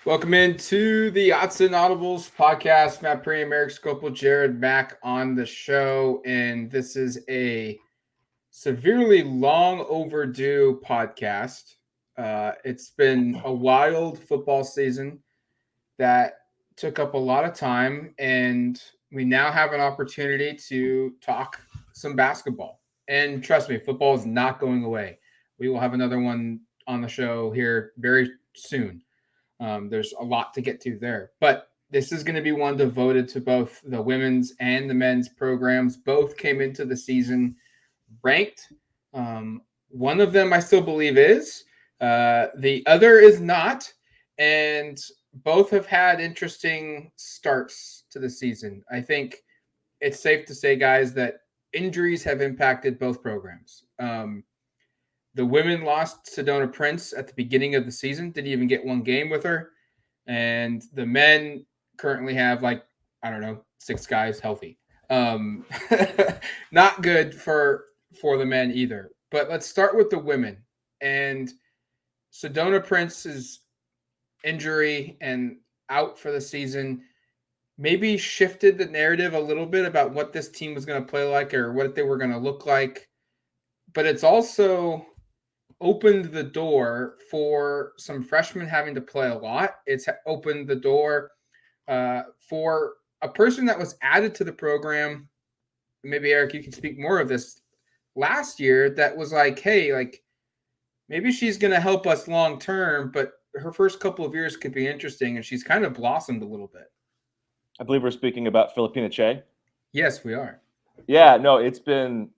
Welcome into the Autzen Audibles Podcast. Matt Prehm, Erik Skopil, Jared Mack on the show. And this is a severely long overdue podcast. It's been a wild football season that took up a lot of time, and we now have an opportunity to talk some basketball. And trust me, football is not going away. We will have another one on the show here very soon. There's a lot to get to there, but this is going to be one devoted to both the women's and the men's programs. Both came into the season ranked. One of them I still believe is, the other is not, and both have had interesting starts to the season. I think it's safe to say, guys, that injuries have impacted both programs. The women lost Sedona Prince at the beginning of the season, didn't even get one game with her. And the men currently have, like, I don't know, 6 guys healthy. Um, Not good for the men either. But let's start with the women. And Sedona Prince's injury and out for the season maybe shifted the narrative a little bit about what this team was going to play like or what they were going to look like. But it's also opened the door for some freshmen having to play a lot. It's opened the door for a person that was added to the program. Maybe Erik, you can speak more of this last year. That was like, hey, like maybe she's going to help us long term, but her first couple of years could be interesting, and she's kind of blossomed a little bit. I believe we're speaking about Filipina Che. Yes, we are. Yeah, no, it's been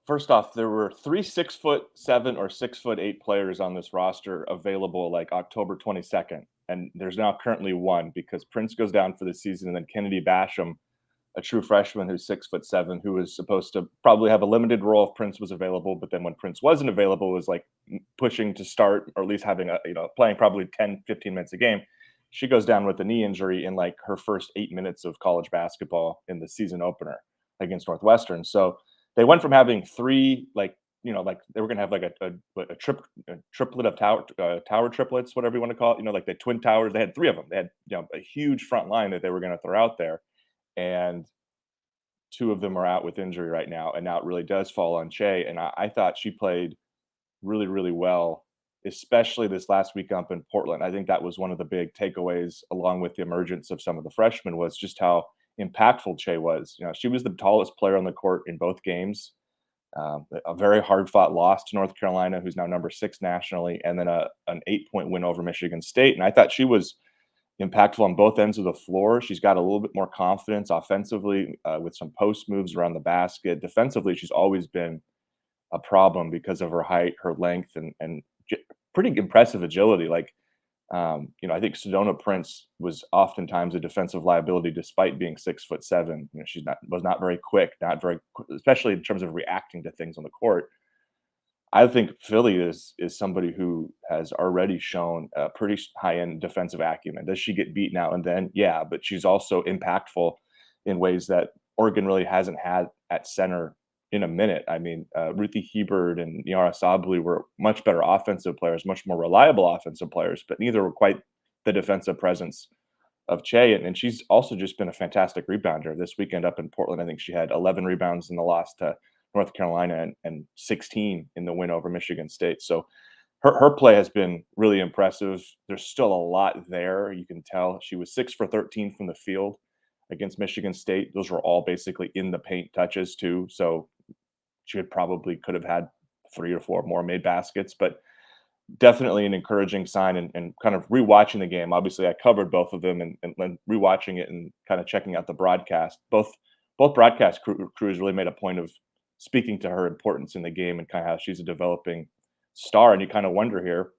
first off, there were 3 6'7" or 6'8" players on this roster available like October 22nd, and there's now currently one because Prince goes down for the season, and then Kennedy Basham, a true freshman who's 6'7", who was supposed to probably have a limited role if Prince was available, but then when Prince wasn't available, was like pushing to start or at least having playing probably 10, 15 minutes a game. She goes down with a knee injury in like her first 8 minutes of college basketball in the season opener against Northwestern. So they went from having three like they were gonna have like a triplet of tower triplets, whatever you want to call it. Like the twin towers. They had three of them. They had a huge front line that they were going to throw out there, and two of them are out with injury right now. And now it really does fall on Che. And I thought she played really, really well, especially this last week up in Portland. I think that was one of the big takeaways, along with the emergence of some of the freshmen, was just how impactful Che was. She was the tallest player on the court in both games. A very hard fought loss to North Carolina, who's now number 6 nationally, and then an 8-point win over Michigan State. And I thought she was impactful on both ends of the floor. She's got a little bit more confidence offensively with some post moves around the basket. Defensively, she's always been a problem because of her height, her length, and pretty impressive agility. I think Sedona Prince was oftentimes a defensive liability despite being 6'7". She was not very quick, especially in terms of reacting to things on the court. I think Philly is somebody who has already shown a pretty high-end defensive acumen. Does she get beat now and then? Yeah, but she's also impactful in ways that Oregon really hasn't had at center in a minute. I mean, Ruthie Hebert and Yara Sabli were much better offensive players, much more reliable offensive players, but neither were quite the defensive presence of Che. And she's also just been a fantastic rebounder. This weekend up in Portland, I think she had 11 rebounds in the loss to North Carolina and 16 in the win over Michigan State. So her play has been really impressive. There's still a lot there. You can tell she was 6 for 13 from the field against Michigan State. Those were all basically in the paint touches too. So she could have had 3 or 4 more made baskets, but definitely an encouraging sign. And kind of rewatching the game. Obviously, I covered both of them, and rewatching it and kind of checking out the broadcast. Both broadcast crews really made a point of speaking to her importance in the game and kind of how she's a developing star. And you kind of wonder here,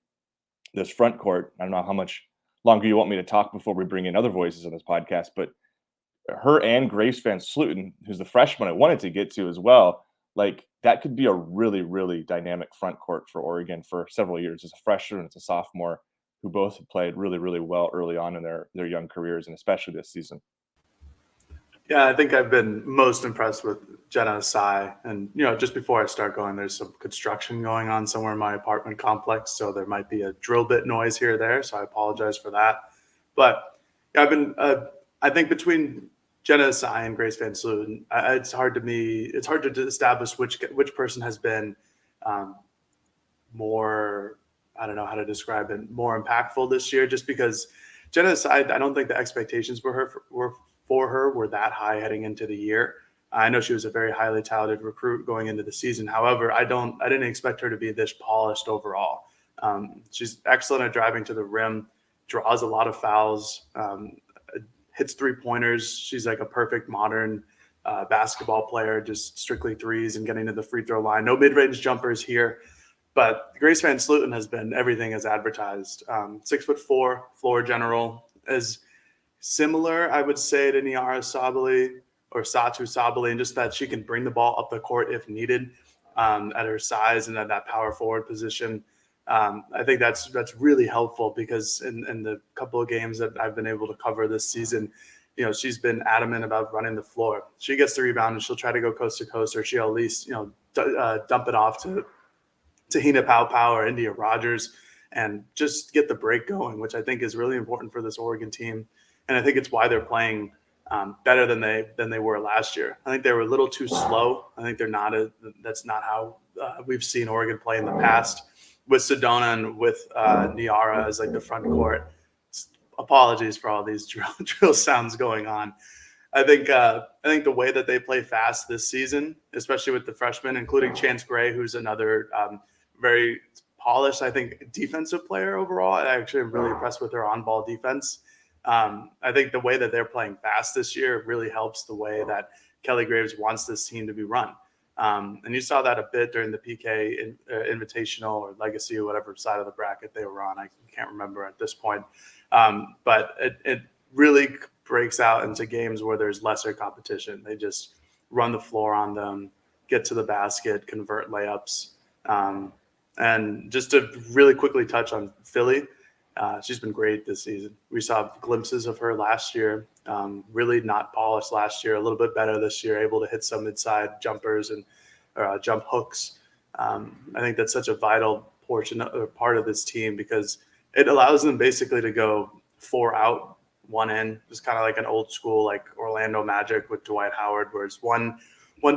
this front court. I don't know how much longer you want me to talk before we bring in other voices on this podcast, but her and Grace Van Sluten, who's the freshman I wanted to get to as well, like that could be a really, really dynamic front court for Oregon for several years. As a freshman, it's a sophomore, who both have played really, really well early on in their young careers, and especially this season. Yeah, I think I've been most impressed with Jenna Asai. And, just before I start going, there's some construction going on somewhere in my apartment complex. So there might be a drill bit noise here or there. So I apologize for that. But yeah, I think between Jenna Asai and Grace Van Sloten, it's hard to establish which person has been um, more, I don't know how to describe it, more impactful this year, just because Jenna Asai, I don't think the expectations for her were that high heading into the year. I know she was a very highly touted recruit going into the season. However, I didn't expect her to be this polished overall. She's excellent at driving to the rim, draws a lot of fouls, hits 3-pointers. She's like a perfect modern basketball player, just strictly threes and getting to the free throw line. No mid-range jumpers here. But Grace Van Sloten has been everything as advertised. 6'4", floor general, is similar, I would say, to Niara Sabali or Satu Sabali, and just that she can bring the ball up the court if needed at her size and at that power forward position. I think that's really helpful because in the couple of games that I've been able to cover this season, she's been adamant about running the floor. She gets the rebound and she'll try to go coast to coast, or she'll at least dump it off to Tahina Pau or India Rogers and just get the break going, which I think is really important for this Oregon team. And I think it's why they're playing better than they were last year. I think they were a little too slow. I think that's not how we've seen Oregon play in the past with Sedona and with Niara as like the front court. Apologies for all these drill sounds going on. I think the way that they play fast this season, especially with the freshmen, including Chance Gray, who's another very polished, I think, defensive player overall. I actually am really impressed with their on-ball defense. I think the way that they're playing fast this year really helps the way that Kelly Graves wants this team to be run. And you saw that a bit during the PK Invitational or Legacy or whatever side of the bracket they were on. I can't remember at this point. But it really breaks out into games where there's lesser competition. They just run the floor on them, get to the basket, convert layups. And just to really quickly touch on Philly, she's been great this season. We saw glimpses of her last year, really not polished last year, a little bit better this year, able to hit some inside jumpers and jump hooks. I think that's such a vital portion or part of this team because it allows them basically to go 4 out, 1 in, just kind of like an old school like Orlando Magic with Dwight Howard, where it's one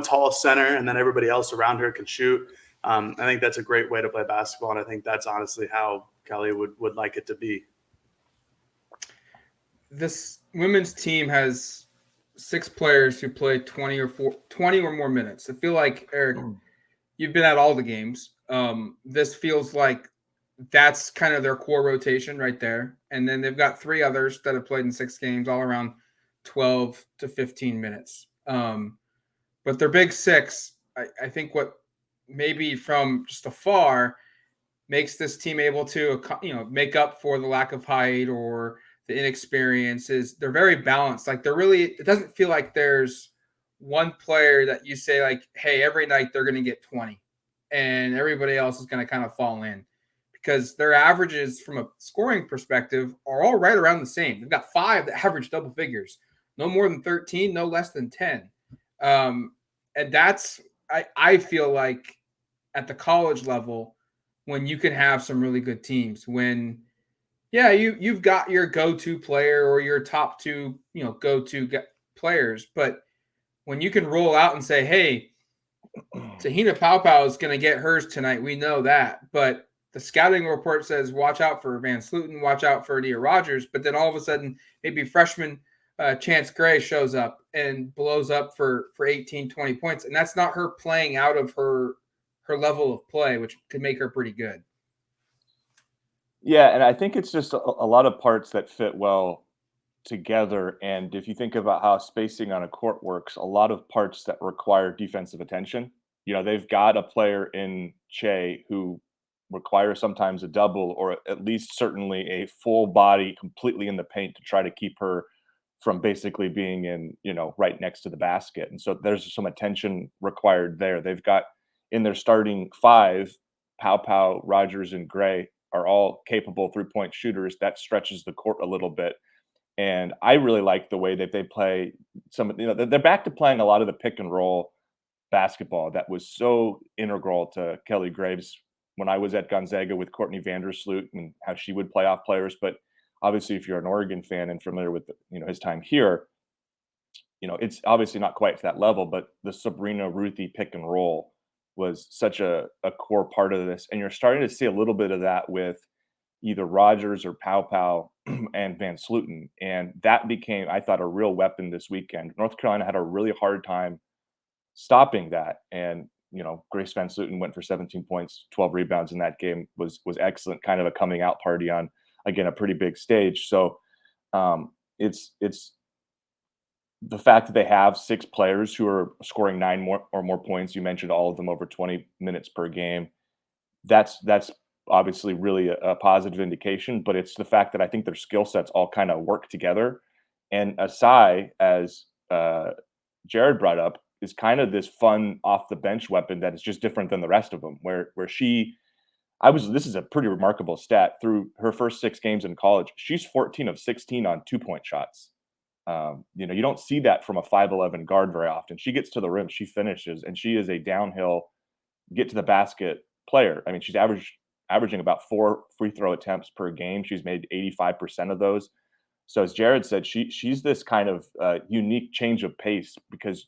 tall center and then everybody else around her can shoot. I think that's a great way to play basketball, and I think that's honestly how Kelly would like it to be. This women's team has 6 players who play 20 or more minutes. I feel like, Eric, you've been at all the games. This feels like that's kind of their core rotation right there. And then they've got 3 others that have played in 6 games, all around 12 to 15 minutes. But their big 6, I think what maybe from just afar makes this team able to, make up for the lack of height or the inexperience is they're very balanced. Like it doesn't feel like there's one player that you say like, hey, every night they're going to get 20 and everybody else is going to kind of fall in because their averages from a scoring perspective are all right around the same. They've got 5 that average double figures, no more than 13, no less than 10. And that's, I feel like at the college level, when you can have some really good teams, when, you've got your go-to player or your top 2, go-to players, but when you can roll out and say, hey, Tahina Pau is going to get hers tonight, we know that, but the scouting report says watch out for Van Sloten, watch out for India Rogers, but then all of a sudden maybe freshman Chance Gray shows up and blows up for 18, 20 points, and that's not her playing out of her level of play, which could make her pretty good. Yeah, and I think it's just a lot of parts that fit well together. And if you think about how spacing on a court works, a lot of parts that require defensive attention. They've got a player in Che who requires sometimes a double or at least certainly a full body completely in the paint to try to keep her from basically being in, right next to the basket. And so there's some attention required there. They've got in their starting 5, Pau, Rogers, and Gray are all capable 3-point shooters. That stretches the court a little bit. And I really like the way that they play they're back to playing a lot of the pick and roll basketball that was so integral to Kelly Graves when I was at Gonzaga with Courtney Vandersloot and how she would play off players. But obviously if you're an Oregon fan and familiar with his time here, it's obviously not quite to that level, but the Sabrina Ruthie pick and roll was such a core part of this. And you're starting to see a little bit of that with either Rogers or Pow Pow and Van Sluten. And that became, I thought, a real weapon this weekend. North Carolina had a really hard time stopping that. And, Grace Van Sluten went for 17 points, 12 rebounds in that game, was excellent, kind of a coming out party on, again, a pretty big stage. So it's the fact that they have 6 players who are scoring 9 more points. You mentioned all of them over 20 minutes per game. That's obviously really a positive indication, but it's the fact that I think their skill sets all kind of work together. And Asai, as Jared brought up, is kind of this fun off the bench weapon that is just different than the rest of them. This is a pretty remarkable stat. Through her first 6 games in college, she's 14 of 16 on 2-point shots. You don't see that from a 5'11" guard very often. She gets to the rim, she finishes, and she is a downhill, get to the basket player. I mean, she's averaging about 4 free throw attempts per game. She's made 85% of those. So as Jared said, she's this kind of unique change of pace because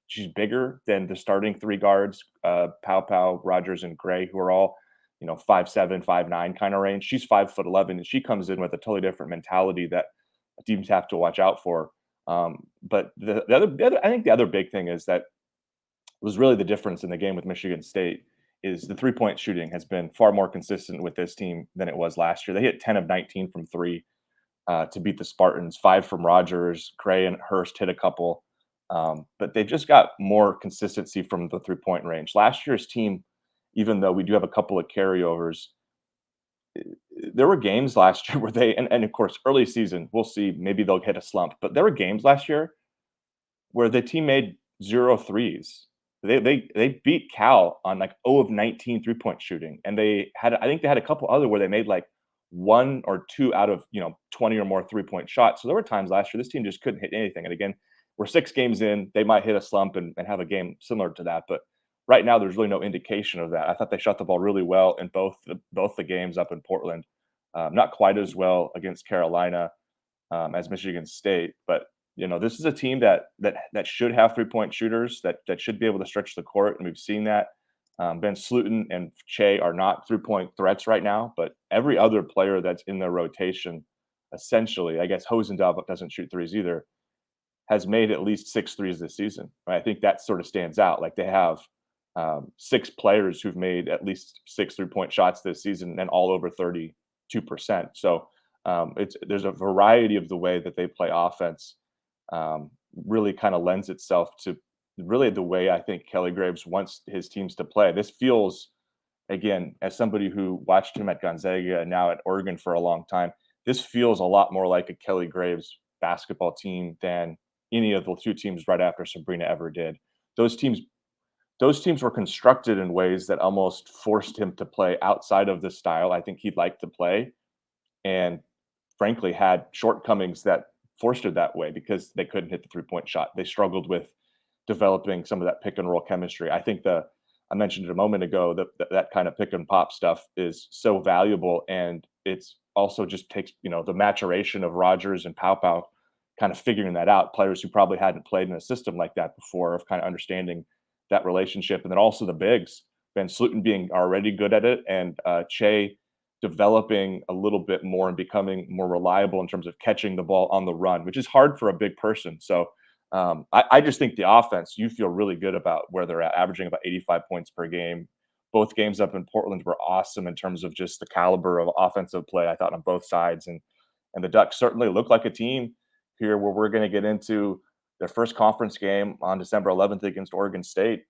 she's bigger than the starting 3 guards, Pow Pow, Rogers, and Gray, who are all 5'7", 5'9" kind of range. She's 5'11", and she comes in with a totally different mentality that teams have to watch out for. But the other, I think the other big thing is that was really the difference in the game with Michigan State is the 3-point shooting has been far more consistent with this team than it was last year. They hit 10 of 19 from 3 to beat the Spartans, 5 from Rogers. Gray and Hurst hit a couple, but they just got more consistency from the 3-point range. Last year's team, even though we do have a couple of carryovers, there were games last year where and of course, early season, we'll see, maybe they'll hit a slump, but there were games last year where the team made 0 threes. They beat Cal on like 0 of 19 3-point shooting. And I think they had a couple other where they made like 1 or 2 out of, 20 or more 3-point shots. So there were times last year this team just couldn't hit anything. And again, we're 6 games in, they might hit a slump and have a game similar to that. But right now, there's really no indication of that. I thought they shot the ball really well in both the games up in Portland. Not quite as well against Carolina as Michigan State, but this is a team that should have 3-point shooters that should be able to stretch the court, and we've seen that. Ben Sluten and Che are not 3-point threats right now, but every other player that's in their rotation, essentially, I guess Hosendove doesn't shoot threes either, has made at least 6 threes this season. Right? I think that sort of stands out. Like they have 6 players who've made at least 6 3-point shots this season and all over 32%. So there's a variety of the way that they play offense. Really kind of lends itself to really the way I think Kelly Graves wants his teams to play. This feels, again, as somebody who watched him at Gonzaga and now at Oregon for a long time, this feels a lot more like a Kelly Graves basketball team than any of the 2 teams right after Sabrina ever did. Those teams were constructed in ways that almost forced him to play outside of the style I think he'd like to play, and frankly had shortcomings that forced it that way because they couldn't hit the 3-point shot. They struggled with developing some of that pick and roll chemistry. I think I mentioned it a moment ago that kind of pick and pop stuff is so valuable, and it's also just takes the maturation of Rogers and Pow Pow kind of figuring that out. Players who probably hadn't played in a system like that before, of kind of understanding that relationship, and then also the bigs, Van Sluten being already good at it, and Che developing a little bit more and becoming more reliable in terms of catching the ball on the run, which is hard for a big person. So I just think the offense, you feel really good about where they're at, averaging about 85 points per game. Both games up in Portland were awesome in terms of just the caliber of offensive play, I thought, on both sides. And the Ducks certainly look like a team here where we're going to get into their first conference game on December 11th against Oregon State,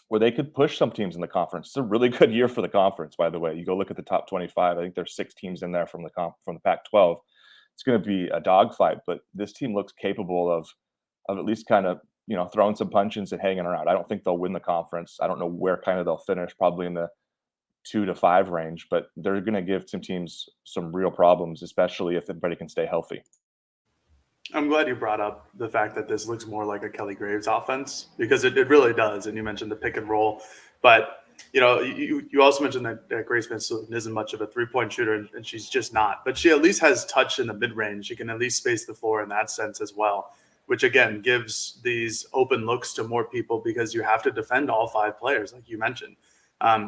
where they could push some teams in the conference. It's a really good year for the conference, by the way. You go look at the top 25. I think there's 6 teams in there from the Pac-12. It's going to be a dogfight, but this team looks capable of at least kind of throwing some punches and hanging around. I don't think they'll win the conference. I don't know where kind of they'll finish, probably in the 2 to 5 range, but they're going to give some teams some real problems, especially if everybody can stay healthy. I'm glad you brought up the fact that this looks more like a Kelly Graves offense, because it really does. And you mentioned the pick and roll, but you also mentioned that Grace Van Sloten isn't much of a 3-point shooter, and she's just not. But she at least has touch in the mid-range. She can at least space the floor in that sense as well, which again gives these open looks to more people because you have to defend all 5 players, like you mentioned,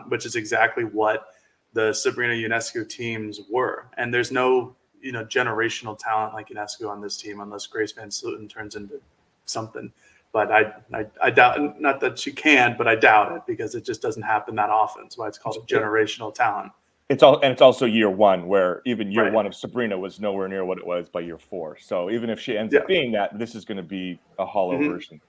which is exactly what the Sabrina Ionescu teams were. And there's no generational talent like Ionescu on this team unless Grace Van Sloten turns into something. But I doubt, not that she can, but I doubt it because it just doesn't happen that often. That's why it's called a generational talent. It's also year one, where even year one of Sabrina was nowhere near what it was by year 4. So even if she ends up being that, this is going to be a hollow version.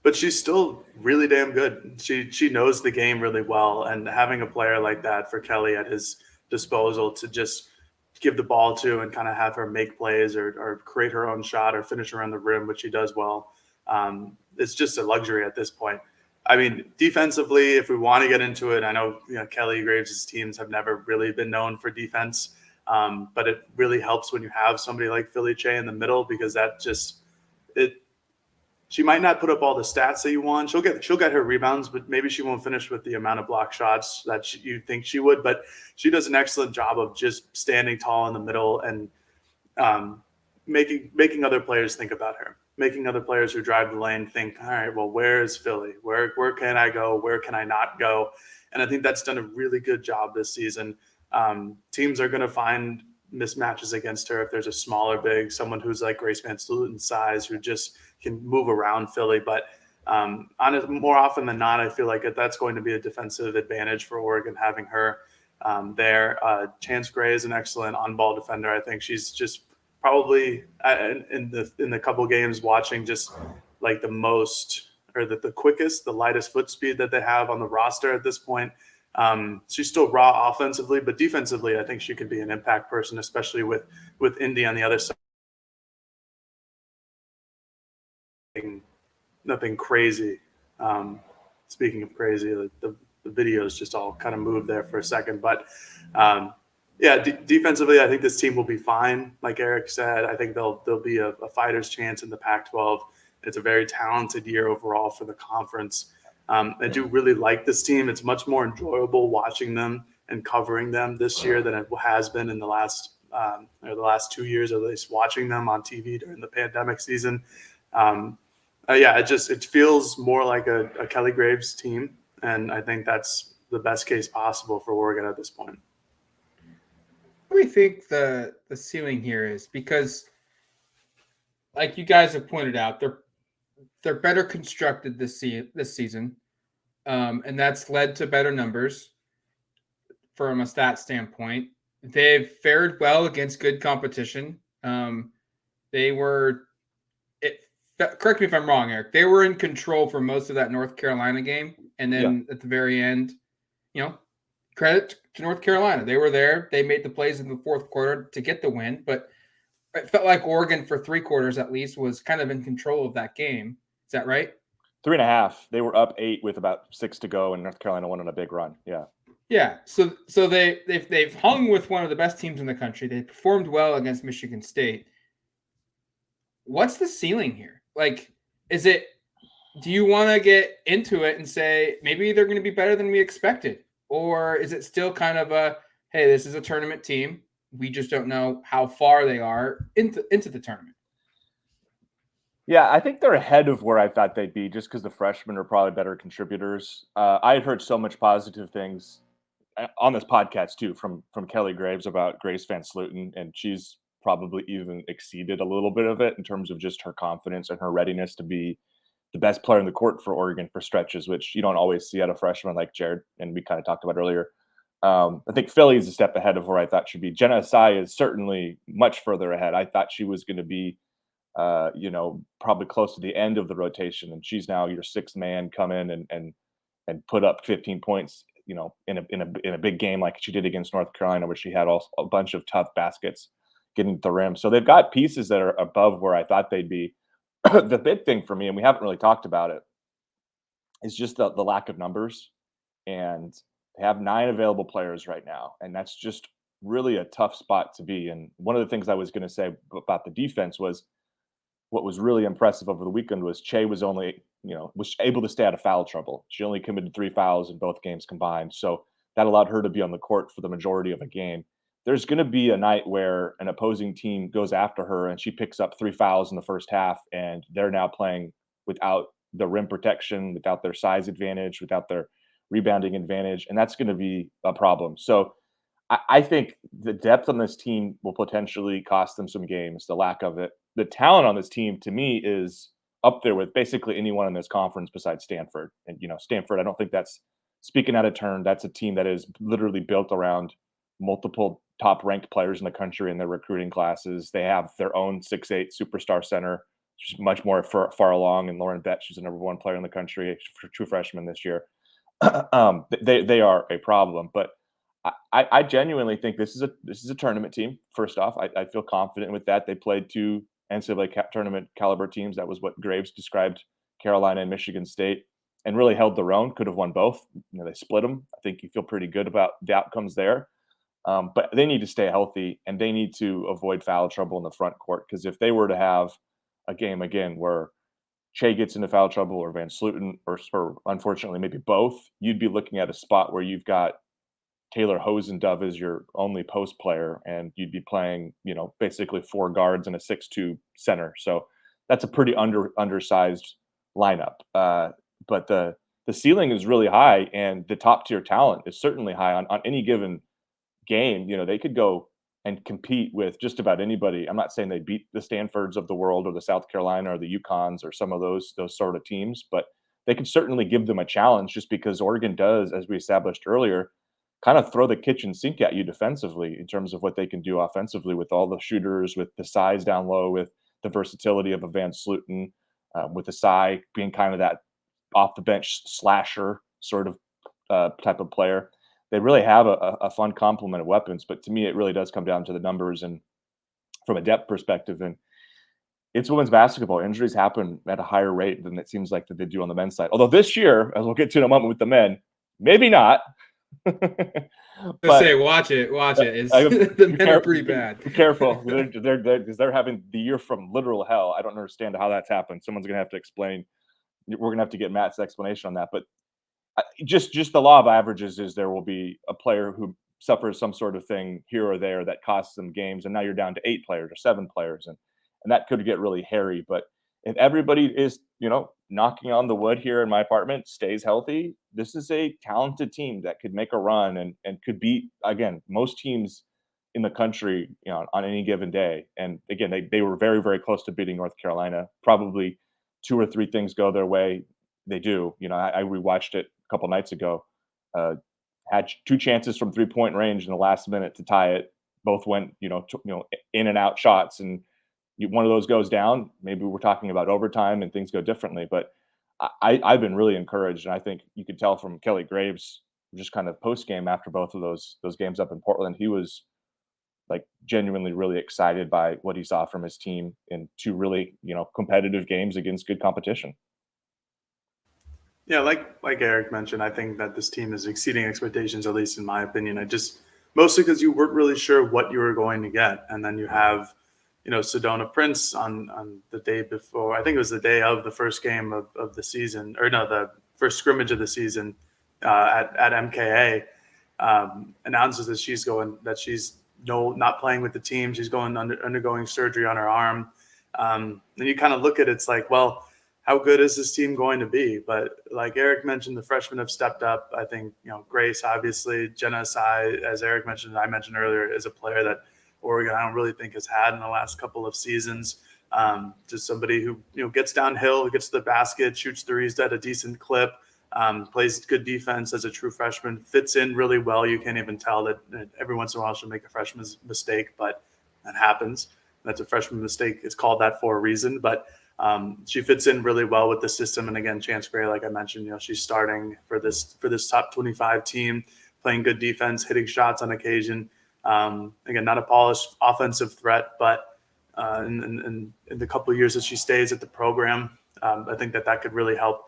But she's still really damn good. She knows the game really well, and having a player like that for Kelly at his disposal to just give the ball to and kind of have her make plays or create her own shot or finish around the rim, which she does well. It's just a luxury at this point. I mean, defensively, if we want to get into it, I know Kelly Graves' teams have never really been known for defense, but it really helps when you have somebody like Philly Che in the middle because that just she might not put up all the stats that you want. She'll get her rebounds, but maybe she won't finish with the amount of block shots that you think she would. But she does an excellent job of just standing tall in the middle and making other players think about her, making other players who drive the lane think, all right, well, where is Philly? Where can I go? Where can I not go? And I think that's done a really good job this season. Teams are going to find mismatches against her if there's a smaller big, someone who's like Grace Van Sloten size who just can move around Philly. But more often than not, I feel like that's going to be a defensive advantage for Oregon having her there. Chance Gray is an excellent on-ball defender. I think she's just probably in the couple games watching just like the most or the quickest, the lightest foot speed that they have on the roster at this point. She's still raw offensively, but defensively, I think she could be an impact person, especially with Indy on the other side. Nothing crazy. Speaking of crazy, the videos just all kind of moved there for a second, but defensively, I think this team will be fine. Like Erik said, I think there'll be a fighter's chance in the Pac-12. It's a very talented year overall for the conference. I do really like this team. It's much more enjoyable watching them and covering them this year than it has been in the last 2 years, at least watching them on TV during the pandemic season. It feels more like a Kelly Graves team, and I think that's the best case possible for Oregon at this point. What do we think the ceiling here is? Because, like you guys have pointed out, they're better constructed this season, and that's led to better numbers from a stat standpoint. They've fared well against good competition. Correct me if I'm wrong, Erik. They were in control for most of that North Carolina game, and then at the very end, credit to North Carolina. They were there. They made the plays in the fourth quarter to get the win, but it felt like Oregon for 3 quarters at least was kind of in control of that game. Is that right? 3.5. They were up 8 with about 6 to go, and North Carolina went on a big run. Yeah. Yeah. So they've hung with one of the best teams in the country. They performed well against Michigan State. What's the ceiling here? Like, do you want to get into it and say maybe they're going to be better than we expected? Or is it still kind of hey, this is a tournament team. We just don't know how far they are into the tournament? Yeah, I think they're ahead of where I thought they'd be just because the freshmen are probably better contributors. I had heard so much positive things on this podcast too from Kelly Graves about Grace Van Sloten, and she's probably even exceeded a little bit of it in terms of just her confidence and her readiness to be the best player in the court for Oregon for stretches, which you don't always see out of freshmen like Jared, and we kind of talked about earlier. I think Philly is a step ahead of where I thought she'd be. Jenna Asai is certainly much further ahead. I thought she was going to be, probably close to the end of the rotation, and she's now your 6th man come in and put up 15 points, in a big game like she did against North Carolina, where she had a bunch of tough baskets getting to the rim. So they've got pieces that are above where I thought they'd be. The big thing for me, and we haven't really talked about it, is just the lack of numbers. And they have 9 available players right now, and that's just really a tough spot to be. And one of the things I was going to say about the defense was what was really impressive over the weekend was Che was only was able to stay out of foul trouble. She only committed 3 fouls in both games combined. So that allowed her to be on the court for the majority of a game. There's going to be a night where an opposing team goes after her and she picks up 3 fouls in the first half, and they're now playing without the rim protection, without their size advantage, without their rebounding advantage. And that's going to be a problem. So I think the depth on this team will potentially cost them some games, the lack of it. The talent on this team, to me, is up there with basically anyone in this conference besides Stanford. And, Stanford, I don't think that's speaking out of turn. That's a team that is literally built around multiple top-ranked players in the country in their recruiting classes. They have their own 6'8" superstar center, which is much more far along, and Lauren Betts, she's the number 1 player in the country, true freshman this year. They are a problem, but I genuinely think this is a tournament team. First off, I feel confident with that. They played 2 NCAA tournament caliber teams. That was what Graves described Carolina and Michigan State, and really held their own. Could have won both. They split them. I think you feel pretty good about the outcomes there. But they need to stay healthy, and they need to avoid foul trouble in the front court, because if they were to have a game again where Shea gets into foul trouble, or Van Sluten, or unfortunately maybe both, you'd be looking at a spot where you've got Taylor Hosendove as your only post player, and you'd be playing, basically 4 guards and a 6'2" center. So that's a pretty undersized lineup. But the ceiling is really high, and the top tier talent is certainly high on any given game. They could go and compete with just about anybody. I'm not saying they beat the Stanfords of the world, or the South Carolina, or the UConns, or some of those sort of teams, but they could certainly give them a challenge, just because Oregon does, as we established earlier, kind of throw the kitchen sink at you defensively in terms of what they can do offensively, with all the shooters, with the size down low, with the versatility of a Van Sluten, with the Cy being kind of that off the bench slasher sort of type of player. They really have a fun complement of weapons, but to me, it really does come down to the numbers and from a depth perspective. And it's women's basketball. Injuries happen at a higher rate than it seems like that they do on the men's side. Although this year, as we'll get to in a moment with the men, maybe not. But say, watch it. The men are pretty bad. Be careful. They're having the year from literal hell. I don't understand how that's happened. Someone's going to have to explain. We're going to have to get Matt's explanation on that. But just the law of averages is there will be a player who suffers some sort of thing here or there that costs them games, and now you're down to 8 players or 7 players, and that could get really hairy. But if everybody is, knocking on the wood here in my apartment, stays healthy, this is a talented team that could make a run and could beat, again, most teams in the country, on any given day. And again, they were very, very close to beating North Carolina. Probably 2 or 3 things go their way. They do. I rewatched it a couple nights ago. Had 2 chances from 3-point range in the last minute to tie it. Both went, in and out shots, and one of those goes down. Maybe we're talking about overtime and things go differently. But I've been really encouraged, and I think you could tell from Kelly Graves, just kind of post game after both of those games up in Portland, he was like genuinely really excited by what he saw from his team in 2 really, competitive games against good competition. Yeah, like Erik mentioned, I think that this team is exceeding expectations, at least in my opinion. Mostly because you weren't really sure what you were going to get, and then you have, Sedona Prince on the day before. I think it was the day of the first game of the season, or no, the first scrimmage of the season at MKA. Announces that she's not playing with the team. She's undergoing surgery on her arm. And you kind of look at it, it's like, well, how good is this team going to be? But like Erik mentioned, the freshmen have stepped up. I think, Grace, obviously, Jenna Asai, as Erik mentioned, I mentioned earlier, is a player that Oregon I don't really think has had in the last couple of seasons. Just somebody who, gets downhill, gets to the basket, shoots threes at a decent clip, plays good defense as a true freshman, fits in really well. You can't even tell that every once in a while she'll make a freshman's mistake, but that happens. That's a freshman mistake. It's called that for a reason, but she fits in really well with the system. And again, Chance Gray, like I mentioned, she's starting for this top 25 team, playing good defense, hitting shots on occasion. Again, not a polished offensive threat, but in the couple of years that she stays at the program, I think that could really help.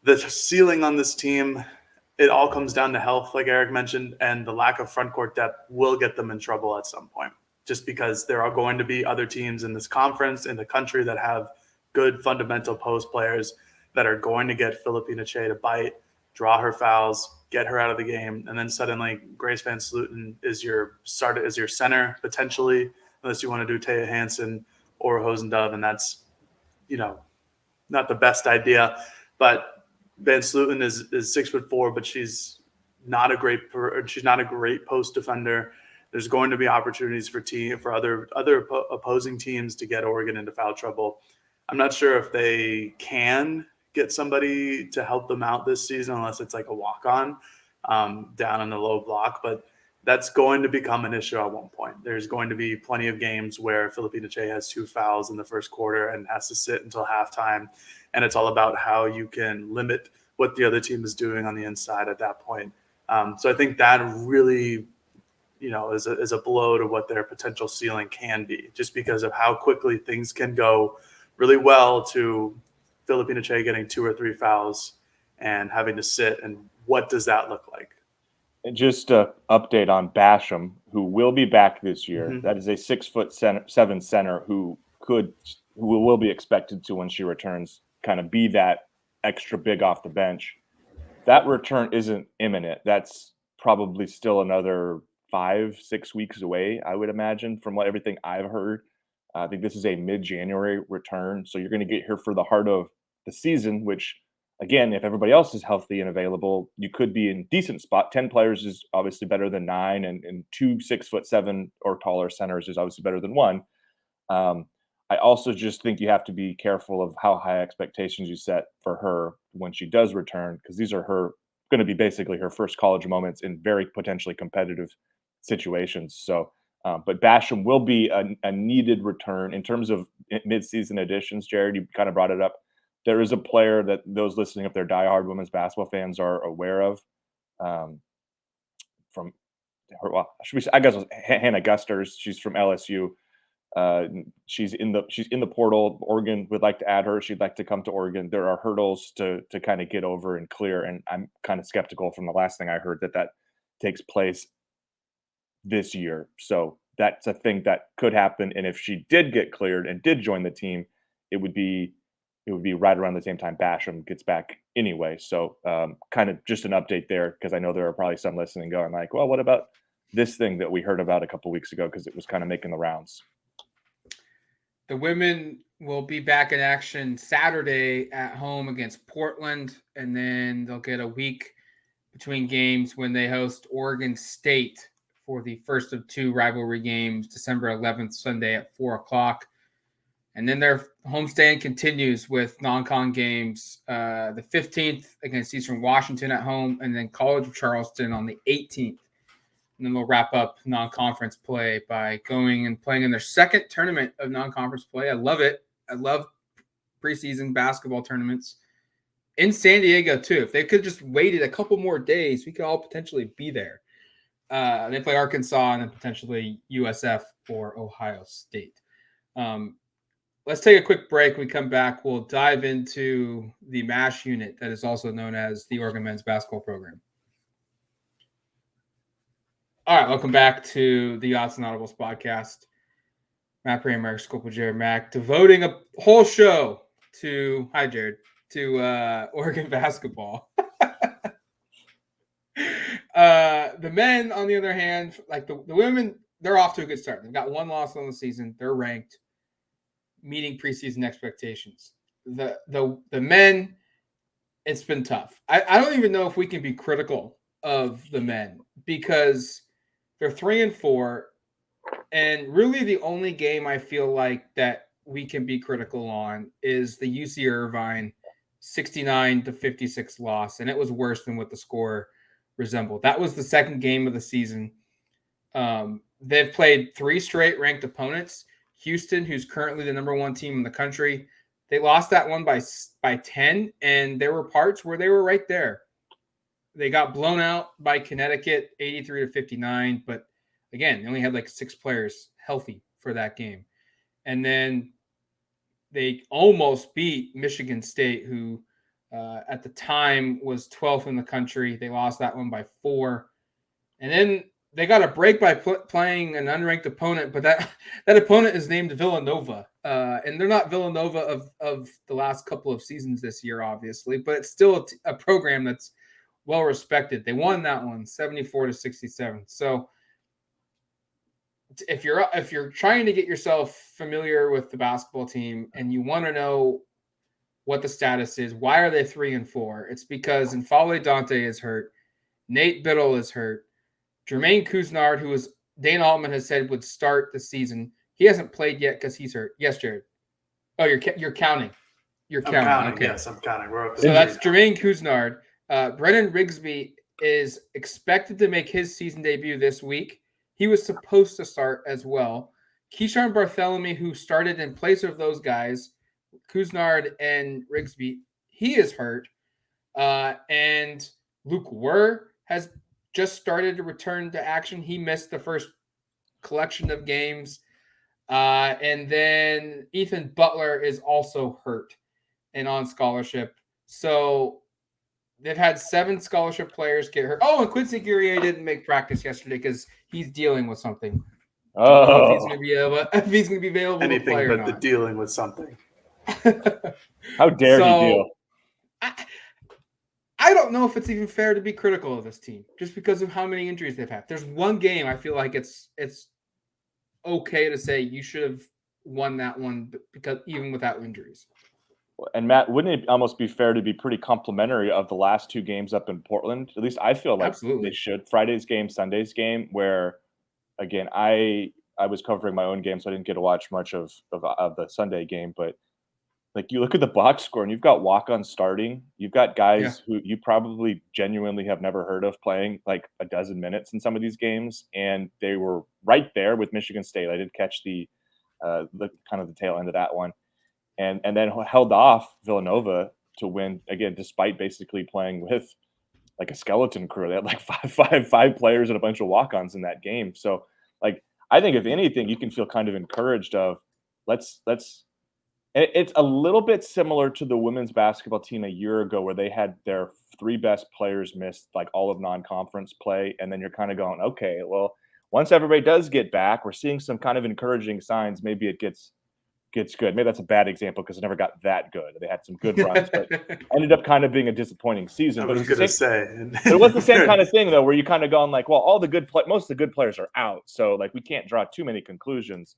The ceiling on this team, it all comes down to health, like Erik mentioned, and the lack of front court depth will get them in trouble at some point, just because there are going to be other teams in this conference, in the country, that have good fundamental post players. that are going to get Filipina Che to bite, draw her fouls, get her out of the game, and then suddenly Grace Van Slooten is your center potentially, unless you want to do Taya Hansen or Hosendove, and that's not the best idea. But Van Slooten is 6'4", but she's not a great post defender. There's going to be opportunities for other opposing teams to get Oregon into foul trouble. I'm not sure if they can get somebody to help them out this season unless it's like a walk-on down in the low block, but that's going to become an issue at one point. There's going to be plenty of games where Filipina Che has 2 fouls in the first quarter and has to sit until halftime, and it's all about how you can limit what the other team is doing on the inside at that point. So I think that really, is a blow to what their potential ceiling can be, just because of how quickly things can go really well to Filipina Che getting 2 or 3 fouls and having to sit. And what does that look like? And just an update on Basham, who will be back this year. Mm-hmm. That is a 6'7" center who will be expected to, when she returns, kind of be that extra big off the bench. That return isn't imminent. That's probably still another 5-6 weeks away, I would imagine, from everything I've heard. I think this is a mid-January return, so you're going to get here for the heart of the season, which, again, if everybody else is healthy and available, you could be in decent spot. 10 players is obviously better than 9, and 2 6'7" or taller centers is obviously better than 1. I also just think you have to be careful of how high expectations you set for her when she does return, because these are going to be basically her first college moments in very potentially competitive situations. So, but Basham will be a needed return in terms of mid-season additions. Jared, you kind of brought it up. There is a player that those listening, if they're diehard women's basketball fans, are aware of. From her, well, I guess it was Hannah Gusters. She's from LSU. She's in the portal. Oregon would like to add her. She'd like to come to Oregon. There are hurdles to kind of get over and clear, and I'm kind of skeptical from the last thing I heard that takes place this year. So that's a thing that could happen. And if she did get cleared and did join the team, it would be right around the same time Basham gets back anyway. So kind of just an update there, because I know there are probably some listening going like, well, what about this thing that we heard about a couple weeks ago, because it was kind of making the rounds. The women will be back in action Saturday at home against Portland, and then they'll get a week between games when they host Oregon State for the first of 2 rivalry games, December 11th, Sunday at 4:00. And then their homestand continues with non-con games, the 15th against Eastern Washington at home, and then College of Charleston on the 18th. And then they'll wrap up non-conference play by going and playing in their second tournament of non-conference play. I love it. I love preseason basketball tournaments in San Diego too. If they could just waited a couple more days, we could all potentially be there. They play Arkansas and then potentially USF or Ohio State. Let's take a quick break. When we come back, we'll dive into the MASH unit that is also known as the Oregon Men's Basketball Program. All right, welcome back to the Autzen Audibles Podcast. Matt Prehm, Erik Skopil, Jared Mack, devoting a whole show to Oregon basketball. The men, on the other hand, like the women, they're off to a good start. They've got 1 loss on the season. They're ranked, meeting preseason expectations. The men, it's been tough. I don't even know if we can be critical of the men, because they're 3-4, and really the only game I feel like that we can be critical on is the UC Irvine 69-56 loss, and it was worse than what the score resembled. That was the second game of the season. They've played 3 straight ranked opponents. Houston, who's currently the number 1 team in the country, they lost that one by 10, and there were parts where they were right there. They got blown out by Connecticut 83-59, but again, they only had like 6 players healthy for that game. And then they almost beat Michigan State, who at the time was 12th in the country. They lost that one by 4. And then they got a break by playing an unranked opponent, but that opponent is named Villanova, and they're not Villanova of the last couple of seasons this year, obviously, but it's still a program that's well respected. They won that one 74-67. So if you're trying to get yourself familiar with the basketball team and you want to know what the status is, why are they 3-4? It's because N'Faly Dante is hurt, Nate Biddle is hurt, Jermaine Couisnard, who is Dana Altman has said would start the season. He hasn't played yet because he's hurt. Yes, Jared. Oh, you're counting. I'm counting. Okay. Yes, I'm counting. We're up to so that's now. Jermaine Couisnard. Brennan Rigsby is expected to make his season debut this week. He was supposed to start as well. Keyshawn Bartholomew, who started in place of those guys, Couisnard and Rigsby, he is hurt. And Luke Wurr has just started to return to action. He missed the first collection of games. And then Ethan Butler is also hurt and on scholarship. So they've had 7 scholarship players get hurt. Oh, and Quincy Guerrier didn't make practice yesterday because he's dealing with something. Oh, if he's going to be available Anything to play but or the not. dealing with something. how dare he deal? I don't know if it's even fair to be critical of this team just because of how many injuries they've had. There's one game I feel like it's okay to say you should have won that one because even without injuries. And Matt, wouldn't it almost be fair to be pretty complimentary of the last 2 games up in Portland? At least I feel like Absolutely. they should. Friday's game, Sunday's game, where again I was covering my own game, so I didn't get to watch much of the Sunday game, but like you look at the box score and you've got walk-on starting, you've got guys who you probably genuinely have never heard of playing like a dozen minutes in some of these games, and they were right there with Michigan State. I did catch the kind of the tail end of that one, and then held off Villanova to win again, despite basically playing with like a skeleton crew. They had like five players and a bunch of walk-ons in that game. So like I think if anything, you can feel kind of encouraged of let's. It's a little bit similar to the women's basketball team a year ago where they had their 3 best players miss like all of non-conference play. And then you're kind of going, okay, well, once everybody does get back, we're seeing some kind of encouraging signs. Maybe it gets good. Maybe that's a bad example because it never got that good. They had some good runs, but ended up kind of being a disappointing season. I was but going to say. But it was the same kind of thing, though, where you kind of going like, well, most of the good players are out. So like we can't draw too many conclusions.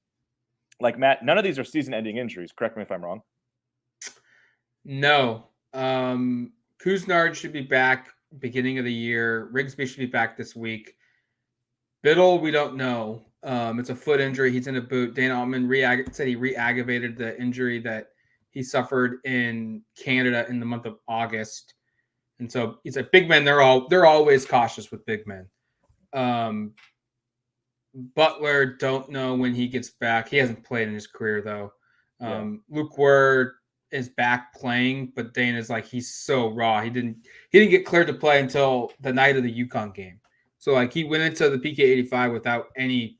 Like, Matt, none of these are season-ending injuries. Correct me if I'm wrong. No. Couisnard should be back beginning of the year. Rigsby should be back this week. Biddle, we don't know. It's a foot injury. He's in a boot. Dana Altman said he re-aggravated the injury that he suffered in Canada in the month of August. And so he's a big man. They're always cautious with big men. Butler, don't know when he gets back. He hasn't played in his career though. Luke Wurr is back playing, but Dana's like he's so raw. He didn't get cleared to play until the night of the UConn game. So like he went into the PK85 without any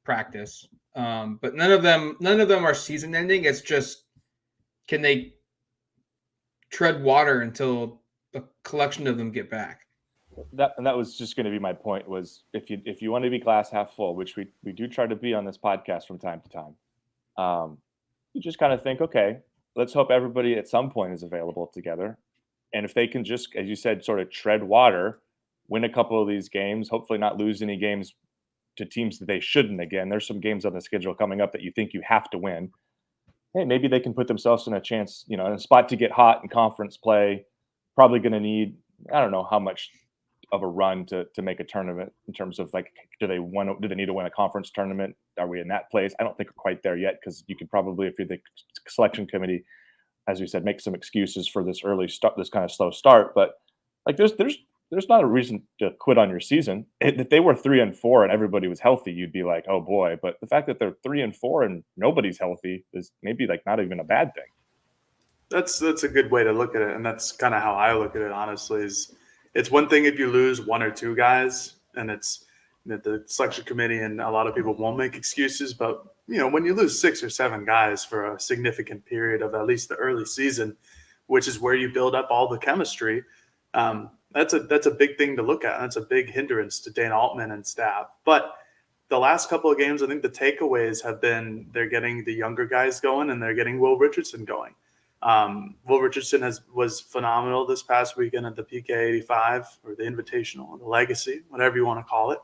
practice. But none of them are season ending. It's just can they tread water until a collection of them get back. That was just going to be my point was if you want to be glass half full, which we do try to be on this podcast from time to time, you just kind of think, okay, let's hope everybody at some point is available together. And if they can just, as you said, sort of tread water, win a couple of these games, hopefully not lose any games to teams that they shouldn't. Again, there's some games on the schedule coming up that you think you have to win. Hey, maybe they can put themselves in a chance, in a spot to get hot in conference play. Probably going to need, I don't know how much of a run to make a tournament in terms of like, do they need to win a conference tournament? Are we in that place? I don't think we're quite there yet because you could probably, if you're the selection committee, as we said, make some excuses for this early start, this kind of slow start. But like, there's not a reason to quit on your season. If they were 3-4 and everybody was healthy, you'd be like, oh boy. But the fact that they're 3-4 and nobody's healthy is maybe like not even a bad thing. That's a good way to look at it, and that's kind of how I look at it. Honestly, is it's one thing if you lose 1 or 2 guys, and it's the selection committee and a lot of people won't make excuses. But when you lose 6 or 7 guys for a significant period of at least the early season, which is where you build up all the chemistry, That's a big thing to look at. That's a big hindrance to Dana Altman and staff. But the last couple of games, I think the takeaways have been they're getting the younger guys going and they're getting Will Richardson going. Will Richardson was phenomenal this past weekend at the PK 85 or the Invitational, the Legacy, whatever you want to call it.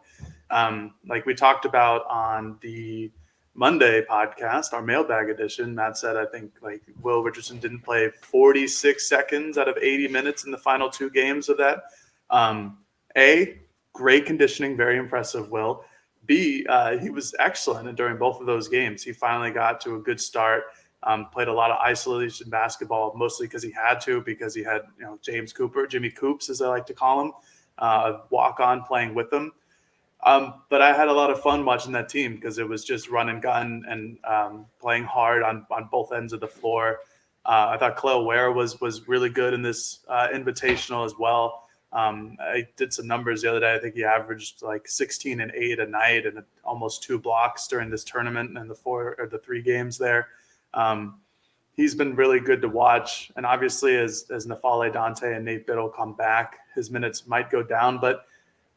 Like we talked about on the Monday podcast, our mailbag edition, Matt said, I think like Will Richardson didn't play 46 seconds out of 80 minutes in the final two games of that. Great conditioning, very impressive, Will. B, he was excellent during both of those games. He finally got to a good start. Played a lot of isolation basketball, mostly because he had James Cooper, Jimmy Coops, as I like to call him, walk on playing with him. But I had a lot of fun watching that team because it was just run and gun and playing hard on both ends of the floor. I thought Clell Ware was really good in this invitational as well. I did some numbers the other day. I think he averaged like 16 and 8 a night and almost 2 blocks during this tournament and the 3 games there. He's been really good to watch. And obviously as Nafale Dante and Nate Biddle come back, his minutes might go down, but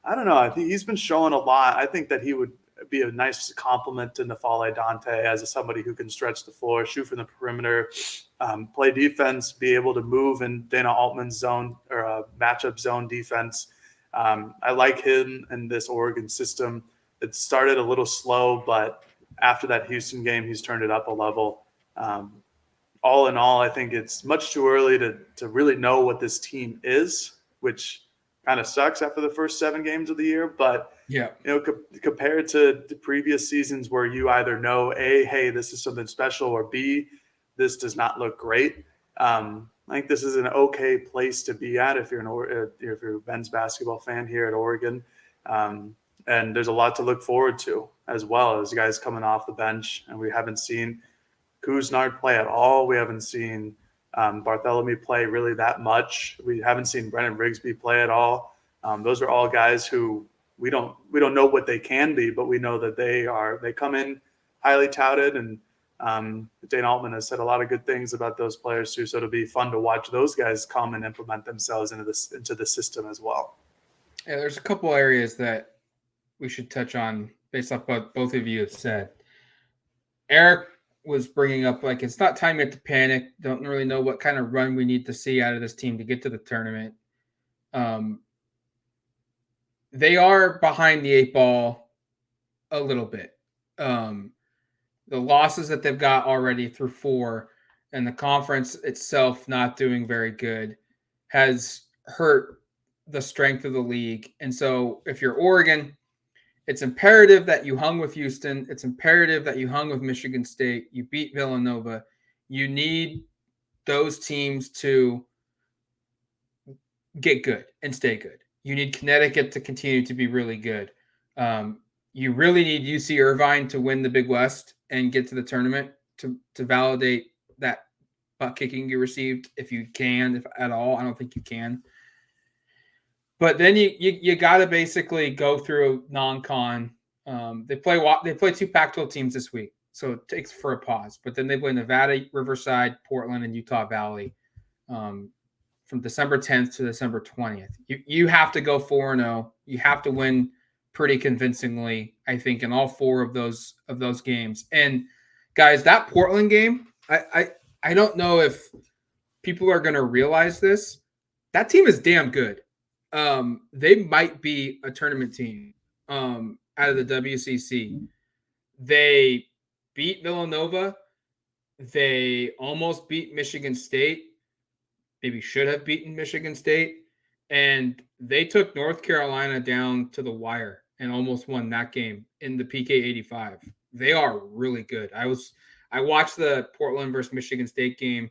I don't know. I think he's been showing a lot. I think that he would be a nice compliment to Nafale Dante as somebody who can stretch the floor, shoot from the perimeter, play defense, be able to move in Dana Altman's zone or matchup zone defense. I like him in this Oregon system. It started a little slow, but after that Houston game, he's turned it up a level. All in all, I think it's much too early to really know what this team is, which kind of sucks after the first 7 games of the year. But yeah, compared to the previous seasons where you either know A, hey, this is something special, or B, this does not look great. I think this is an okay place to be at if you're a men's basketball fan here at Oregon. And there's a lot to look forward to as well as guys coming off the bench. And we haven't seen Kuznard play at all. We haven't seen Bartholomew play really that much. We haven't seen Brennan Rigsby play at all. Those are all guys who we don't know what they can be, but we know that they come in highly touted, and Dana Altman has said a lot of good things about those players too. So it'll be fun to watch those guys come and implement themselves into the system as well. Yeah, there's a couple areas that we should touch on based off what both of you have said. Erik was bringing up, like, it's not time yet to panic. Don't really know what kind of run we need to see out of this team to get to the tournament. They are behind the 8 ball a little bit. The losses that they've got already through 4 and the conference itself not doing very good has hurt the strength of the league. And so if you're Oregon, it's imperative that you hung with Houston. It's imperative that you hung with Michigan State. You beat Villanova. You need those teams to get good and stay good. You need Connecticut to continue to be really good. You really need UC Irvine to win the Big West and get to the tournament to validate that butt kicking you received, if you can, if at all. I don't think you can. But then you got to basically go through non-con. They play 2 Pac-12 teams this week, so it takes for a pause. But then they play Nevada, Riverside, Portland, and Utah Valley from December 10th to December 20th. You have to go 4-0. You have to win pretty convincingly, I think, in all 4 of those games. And guys, that Portland game, I don't know if people are going to realize this. That team is damn good. They might be a tournament team out of the WCC. They beat Villanova. They almost beat Michigan State. Maybe should have beaten Michigan State. And they took North Carolina down to the wire and almost won that game in the PK 85. They are really good. I watched the Portland versus Michigan State game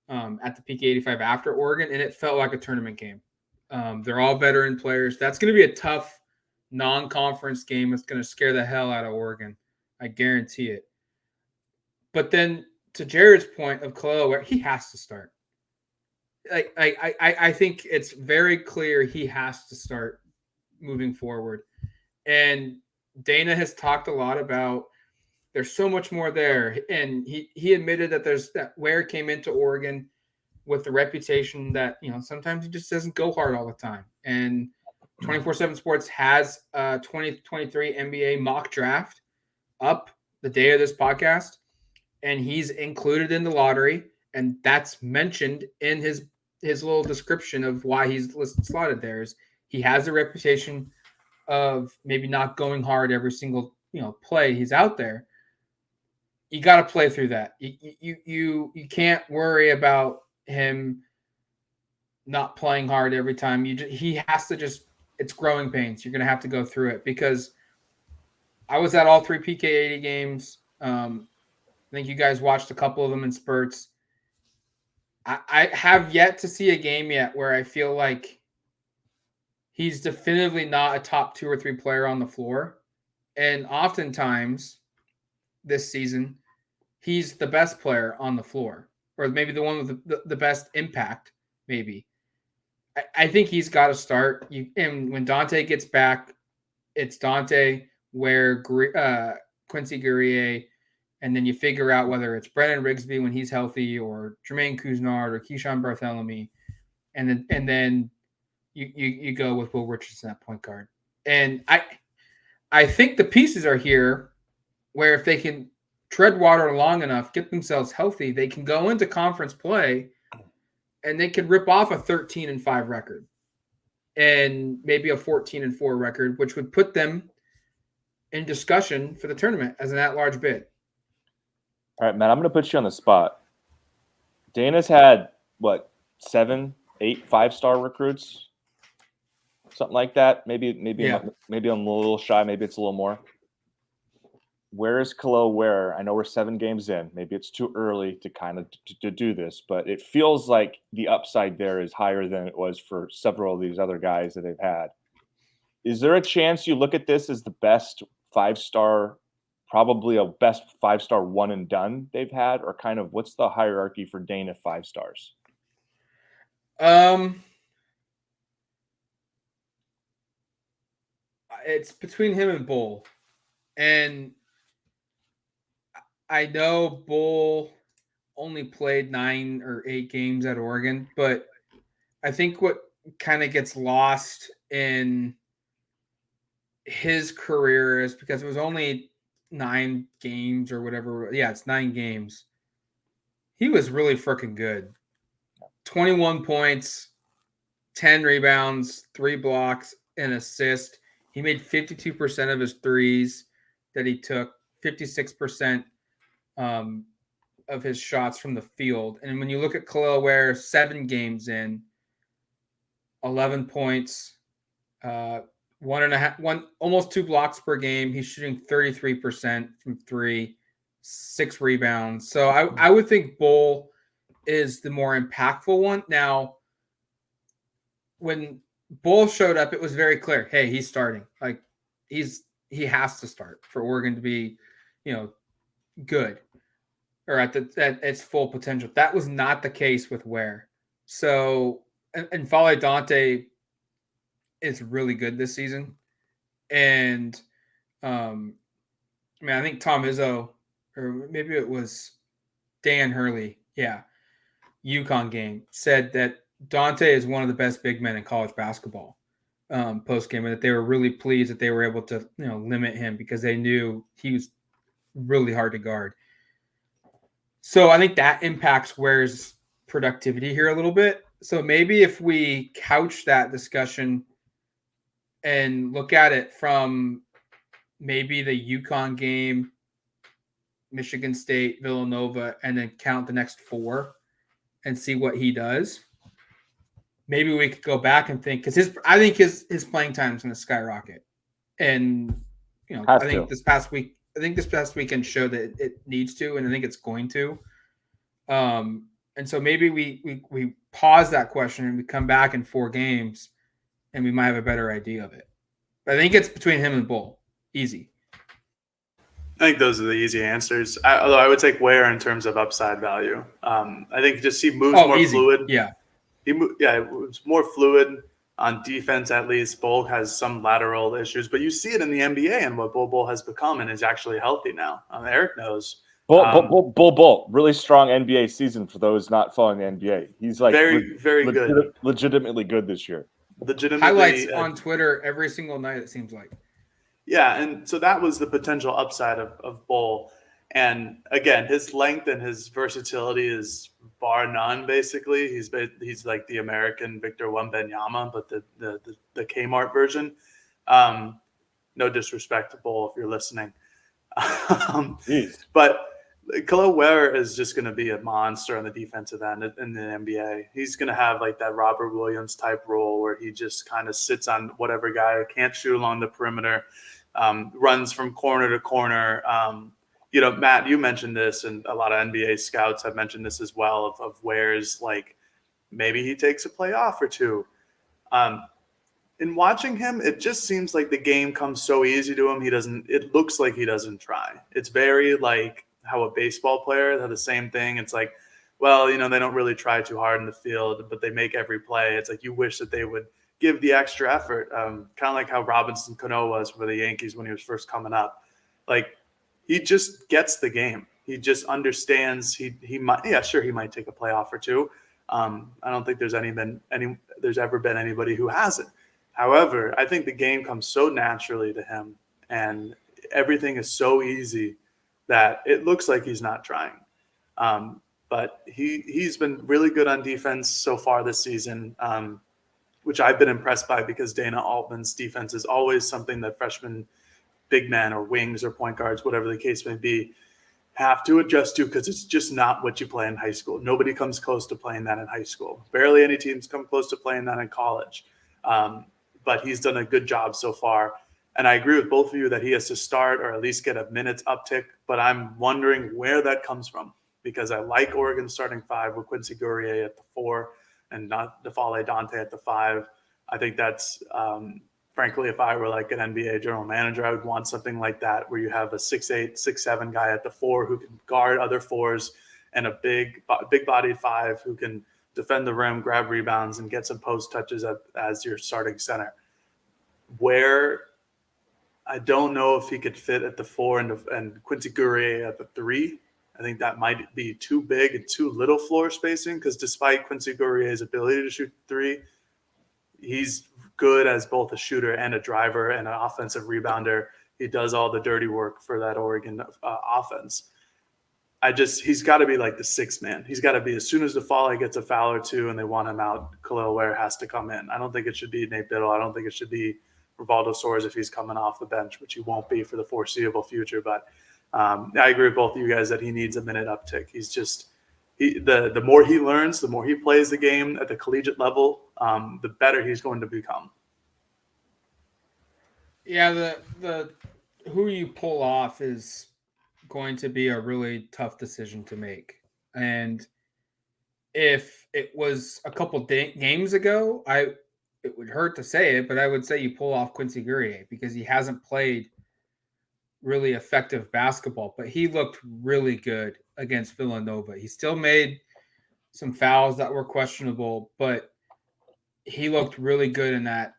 at the PK 85 after Oregon, and it felt like a tournament game. They're all veteran players. That's going to be a tough non-conference game. It's going to scare the hell out of Oregon. I guarantee it. But then to Jared's point of Khalil, where he has to start. I think it's very clear he has to start moving forward. And Dana has talked a lot about there's so much more there. And he admitted that that Ware came into Oregon with the reputation that, sometimes he just doesn't go hard all the time. And 24/7 Sports has a 2023 NBA mock draft up the day of this podcast, and he's included in the lottery, and that's mentioned in his little description of why he's slotted there. Is he has a reputation of maybe not going hard every single play he's out there. You got to play through that. You can't worry about him not playing hard every time. He has to just, it's growing pains. You're going to have to go through it, because I was at all 3 PK80 games. I think you guys watched a couple of them in spurts. I have yet to see a game yet where I feel like he's definitively not a top 2 or 3 player on the floor. And oftentimes this season, he's the best player on the floor, or maybe the one with the best impact, maybe. I think he's got to start. And when Dante gets back, it's Dante, where Quincy Guerrier, and then you figure out whether it's Brennan Rigsby when he's healthy, or Jermaine Couisnard, or Keyshawn Bartholomew, and then you go with Will Richardson at point guard. And I think the pieces are here where if they can tread water long enough, get themselves healthy, they can go into conference play and they can rip off a 13-5 record and maybe a 14-4 record, which would put them in discussion for the tournament as an at-large bid. All right, Matt, I'm going to put you on the spot. Dana's had, 7, 8 5-star recruits? Something like that. Maybe I'm a little shy. Maybe it's a little more. Where is Khalil Ware? I know we're 7 games in. Maybe it's too early to kind of to do this, but it feels like the upside there is higher than it was for several of these other guys that they've had. Is there a chance you look at this as the best 5-star, probably a best 5-star one and done they've had, or kind of what's the hierarchy for Dana 5 stars? It's between him and Bull. And I know Bull only played 9 or 8 games at Oregon, but I think what kind of gets lost in his career is because it was only 9 games or whatever. Yeah, it's 9 games. He was really freaking good. 21 points, 10 rebounds, 3 blocks, an assist. He made 52% of his threes that he took, 56% of his shots from the field. And when you look at Khalil Ware, 7 games in, 11 points, almost 2 blocks per game. He's shooting 33% from 3, 6 rebounds. So I would think Bull is the more impactful one. Now, when Bull showed up, it was very clear. Hey, he's starting. Like he has to start for Oregon to be, good or at its full potential. That was not the case with Ware. So, and Fale Dante is really good this season. And, I think Tom Izzo, or maybe it was Dan Hurley, UConn game, said that Dante is one of the best big men in college basketball post game, and that they were really pleased that they were able to limit him because they knew he was really hard to guard. So I think that impacts Ware's productivity here a little bit. So maybe if we couch that discussion and look at it from maybe the UConn game, Michigan State, Villanova, and then count the next 4 and see what he does. Maybe we could go back and think, because I think his playing time is going to skyrocket. And I think this past weekend showed that it needs to, and I think it's going to. And so maybe we pause that question and we come back in 4 games, and we might have a better idea of it. But I think it's between him and Bull. Easy. I think those are the easy answers. Although I would take Ware in terms of upside value. I think just he moves more fluid. Yeah. It was more fluid on defense, at least. Bull has some lateral issues, but you see it in the NBA and what Bull has become, and is actually healthy now. Eric knows Bull. Really strong NBA season for those not following the NBA. He's like very good. Legitimately good this year. Highlights on Twitter every single night, it seems like. Yeah, and so that was the potential upside of Bull. And again, his length and his versatility is bar none. Basically, he's like the American Victor Wembanyama, but the Kmart version. No disrespect to Bull if you're listening, but Khalil Ware is just going to be a monster on the defensive end in the NBA. He's going to have like that Robert Williams type role where he just kind of sits on whatever guy can't shoot along the perimeter, runs from corner to corner. Matt, you mentioned this, and a lot of NBA scouts have mentioned this as well of Ware's, like, maybe he takes a play off or two. In watching him, it just seems like the game comes so easy to him. It looks like he doesn't try. It's very like how a baseball player had the same thing. It's like, well, they don't really try too hard in the field, but they make every play. It's like you wish that they would give the extra effort, kind of like how Robinson Cano was for the Yankees when he was first coming up. Like, he just gets the game. He just understands he might take a playoff or two. I don't think there's ever been anybody who hasn't. However, I think the game comes so naturally to him, and everything is so easy that it looks like he's not trying. But he's been really good on defense so far this season, which I've been impressed by because Dana Altman's defense is always something that freshmen, big men or wings or point guards, whatever the case may be, have to adjust to because it's just not what you play in high school. Nobody comes close to playing that in high school. Barely any teams come close to playing that in college. But he's done a good job so far. And I agree with both of you that he has to start or at least get a minutes uptick. But I'm wondering where that comes from because I like Oregon starting 5 with Quincy Guerrier at the 4 and not Defale Dante at the 5. I think that's frankly, if I were like an NBA general manager, I would want something like that where you have a 6'8", 6'7" guy at the 4 who can guard other 4s and a big-bodied 5 who can defend the rim, grab rebounds, and get some post touches as your starting center. Where I don't know if he could fit at the 4 and Quincy Guerrier at the 3. I think that might be too big and too little floor spacing because despite Quincy Guerrier's ability to shoot 3, he's good as both a shooter and a driver and an offensive rebounder. He does all the dirty work for that Oregon offense. He's got to be like the 6th man. He's got to be, as soon as Defale gets a foul or 2 and they want him out, Khalil Ware has to come in. I don't think it should be Nate Biddle. I don't think it should be Rivaldo Soares if he's coming off the bench, which he won't be for the foreseeable future. But I agree with both of you guys that he needs a minute uptick. He's just the more he learns, the more he plays the game at the collegiate level, the better he's going to become. Yeah, the who you pull off is going to be a really tough decision to make. And if it was a couple games ago, it would hurt to say it, but I would say you pull off Quincy Guerrier because he hasn't played really effective basketball, but he looked really good against Villanova. He still made some fouls that were questionable, but he looked really good in that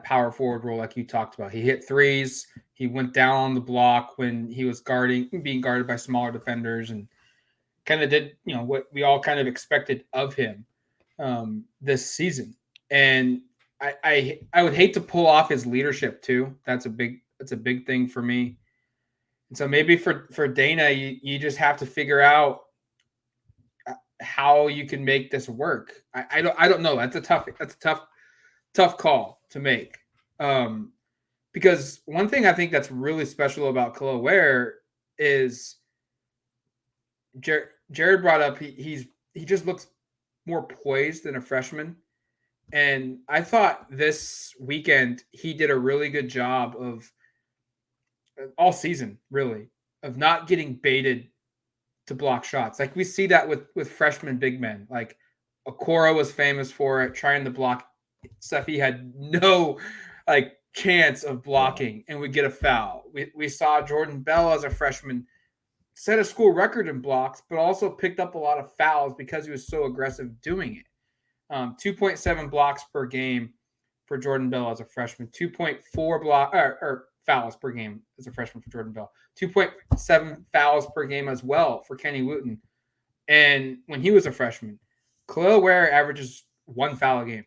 power forward role like you talked about. He hit threes. He went down on the block when he was being guarded by smaller defenders and kind of did, what we all kind of expected of him this season. And I would hate to pull off his leadership too. That's a big thing for me. And so maybe for Dana, you just have to figure out how you can make this work. I don't know. That's a tough call to make. Because one thing I think that's really special about Khalil Ware is Jared brought up he just looks more poised than a freshman. And I thought this weekend he did a really good job of all season, really, of not getting baited to block shots. Like we see that with freshman big men. Like Okoro was famous for it, trying to block stuff he had no chance of blocking and would get a foul. We saw Jordan Bell as a freshman set a school record in blocks, but also picked up a lot of fouls because he was so aggressive doing it. 2.7 blocks per game for Jordan Bell as a freshman, 2.4 fouls per game as a freshman for Jordan Bell. 2.7 fouls per game as well for Kenny Wooten. And when he was a freshman, Khalil Ware averages 1 foul a game.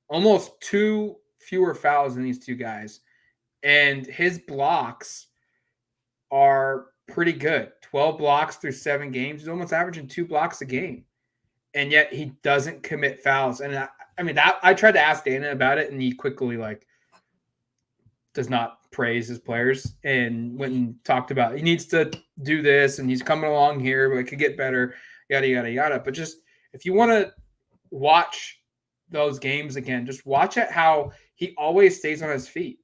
Almost 2 fewer fouls than these two guys. And his blocks are pretty good. 12 blocks through 7 games. He's almost averaging 2 blocks a game. And yet he doesn't commit fouls. And I tried to ask Dana about it, and he quickly does not praise his players and went and talked about he needs to do this and he's coming along here, but it could get better, yada, yada, yada. But just if you want to watch those games again, just watch it how he always stays on his feet.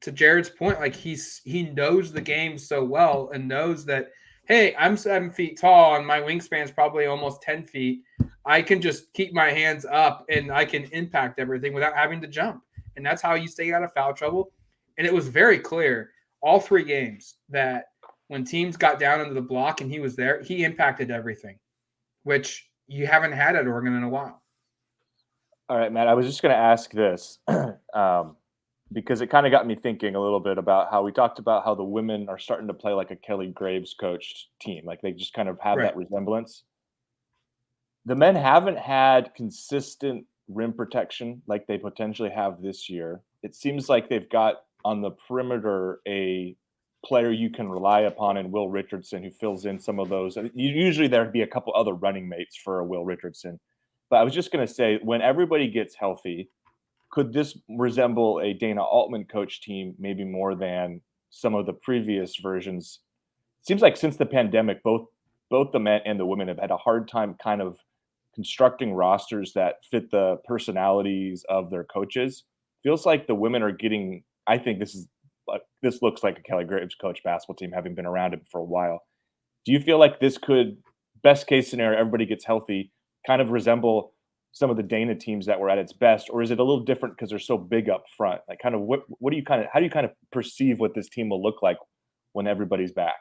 To Jared's point, he knows the game so well and knows that, hey, I'm 7 feet tall and my wingspan is probably almost 10 feet. I can just keep my hands up and I can impact everything without having to jump. And that's how you stay out of foul trouble. And it was very clear all 3 games that when teams got down into the block and he was there, he impacted everything, which you haven't had at Oregon in a while. All right, Matt, I was just going to ask this because it kind of got me thinking a little bit about how we talked about how the women are starting to play like a Kelly Graves coached team. Like they just kind of have that resemblance. The men haven't had consistent rim protection like they potentially have this year. It seems like they've got on the perimeter a player you can rely upon in Will Richardson, who fills in some of those. Usually there'd be a couple other running mates for a Will Richardson. But I was just going to say, when everybody gets healthy, could this resemble a Dana Altman coach team maybe more than some of the previous versions? It seems like since the pandemic, both the men and the women have had a hard time kind of constructing rosters that fit the personalities of their coaches. Feels like the women are getting, I think this looks like a Kelly Graves coach basketball team, having been around it for a while. Do you feel like this could, best case scenario, everybody gets healthy, kind of resemble some of the Dana teams that were at its best, or is it a little different because they're so big up front? Like, kind of how do you kind of perceive what this team will look like when everybody's back?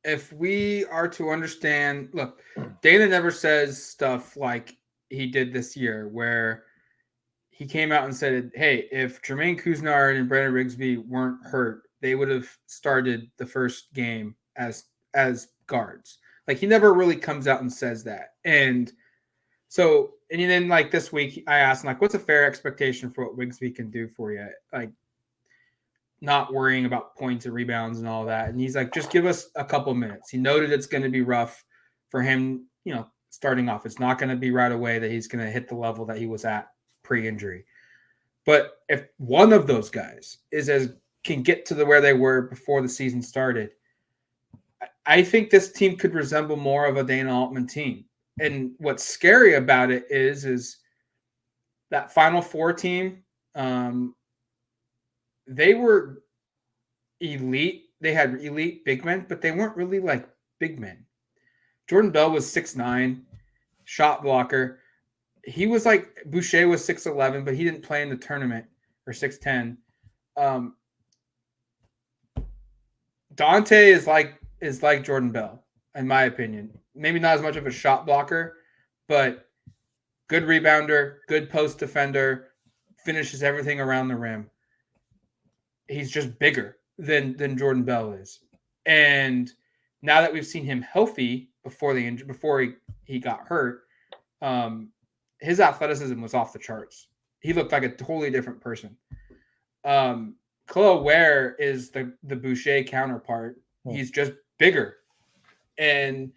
If we are to understand, look, Dana never says stuff like he did this year, where he came out and said, hey, if Jermaine Couisnard and Brandon Rigsby weren't hurt, they would have started the first game as guards. Like, he never really comes out and says that. And so, and then like this week, I asked him, like, what's a fair expectation for what Rigsby can do for you? Like, not worrying about points and rebounds and all that. And he's like, just give us a couple minutes. He noted it's going to be rough for him, starting off. It's not going to be right away that he's going to hit the level that he was at pre-injury. But if one of those guys can get to where they were before the season started, I think this team could resemble more of a Dana Altman team. And what's scary about it is that Final Four team, they were elite. They had elite big men, but they weren't really like big men. Jordan Bell was 6'9", shot blocker. He was like, Boucher was 6'11", but he didn't play in the tournament, or 6'10". Dante is like Jordan Bell, in my opinion. Maybe not as much of a shot blocker, but good rebounder, good post defender, finishes everything around the rim. He's just bigger than Jordan Bell is. And now that we've seen him healthy before he got hurt, his athleticism was off the charts. He looked like a totally different person. Khalil Ware is the Boucher counterpart. He's just bigger. And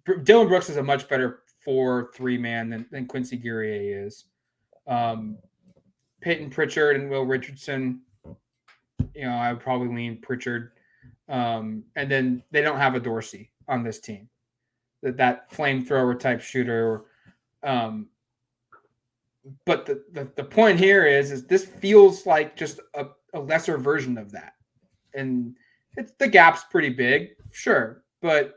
Dylan Brooks is a much better 4-3 man than Quincy Guerrier is. Peyton Pritchard and Will Richardson, I would probably lean Pritchard. And then they don't have a Dorsey on this team. That flamethrower type shooter. But the point here is this feels like just a lesser version of that. And the gap's pretty big, sure. But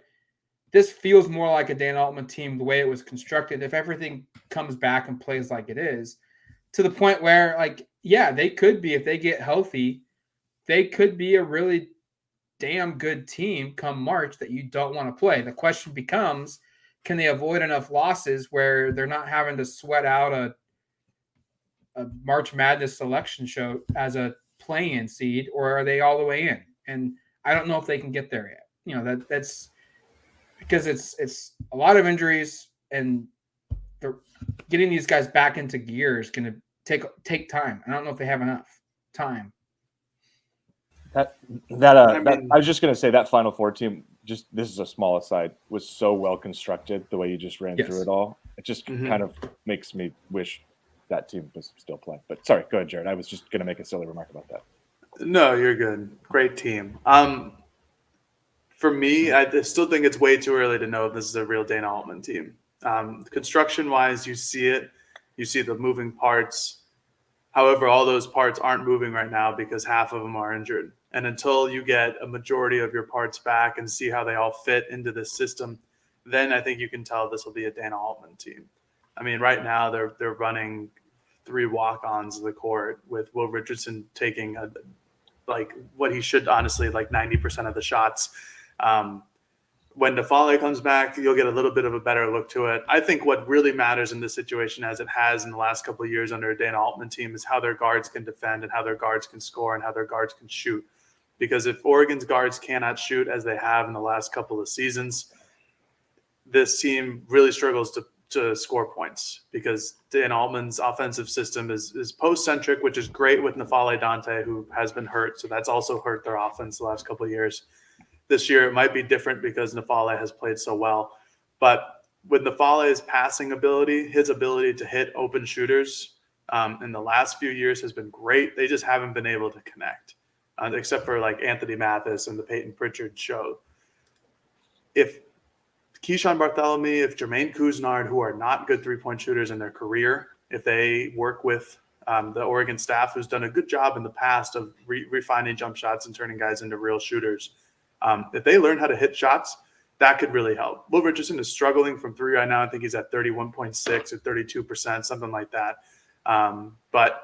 this feels more like a Dan Altman team, the way it was constructed. If everything comes back and plays like it is, to the point where, they could be, if they get healthy, they could be a really damn good team come March that you don't want to play. The question becomes, can they avoid enough losses where they're not having to sweat out March Madness selection show as a play-in seed, or are they all the way in? And I don't know if they can get there yet. You know, that's because it's a lot of injuries, and getting these guys back into gear is going to take time. I don't know if they have enough time. I was just going to say that Final Four team, just this is a small aside, was so well constructed the way you just ran through it all. It just kind of makes me wish that team was still playing. But sorry, go ahead, Jared. I was just going to make a silly remark about that. No, you're good. Great team. For me, I still think it's way too early to know if this is a real Dana Altman team. Construction-wise, you see it. You see the moving parts. However, all those parts aren't moving right now because half of them are injured. And until you get a majority of your parts back and see how they all fit into this system, then I think you can tell this will be a Dana Altman team. I mean, right now they're running 3 walk-ons of the court with Will Richardson taking what he should honestly 90% of the shots. When Nafale comes back, you'll get a little bit of a better look to it. I think what really matters in this situation, as it has in the last couple of years under a Dana Altman team, is how their guards can defend and how their guards can score and how their guards can shoot. Because if Oregon's guards cannot shoot as they have in the last couple of seasons, this team really struggles to score points, because Dana Altman's offensive system is post-centric, which is great with Nafale Dante, who has been hurt. So that's also hurt their offense the last couple of years. This year, it might be different because Nafale has played so well. But with Nafale's passing ability, his ability to hit open shooters in the last few years has been great. They just haven't been able to connect, except for Anthony Mathis and the Peyton Pritchard show. If Keyshawn Bartholomew, if Jermaine Couisnard, who are not good three-point shooters in their career, if they work with the Oregon staff, who's done a good job in the past of refining jump shots and turning guys into real shooters, if they learn how to hit shots, that could really help. Will Richardson is struggling from 3 right now. I think he's at 31.6 or 32%, something like that. But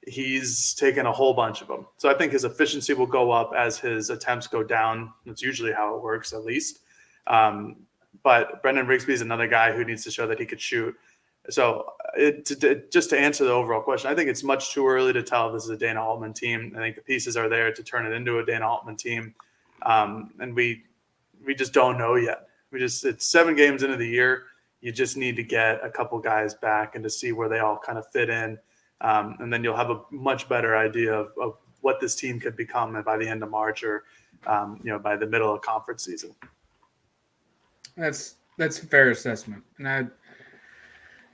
he's taken a whole bunch of them. So I think his efficiency will go up as his attempts go down. That's usually how it works, at least. But Brendan Rigsby is another guy who needs to show that he could shoot. So just to answer the overall question, I think it's much too early to tell if this is a Dana Altman team. I think the pieces are there to turn it into a Dana Altman team. And we just don't know yet. It's 7 games into the year. You just need to get a couple guys back and to see where they all kind of fit in. And then you'll have a much better idea of what this team could become by the end of March or, by the middle of conference season. That's a fair assessment. And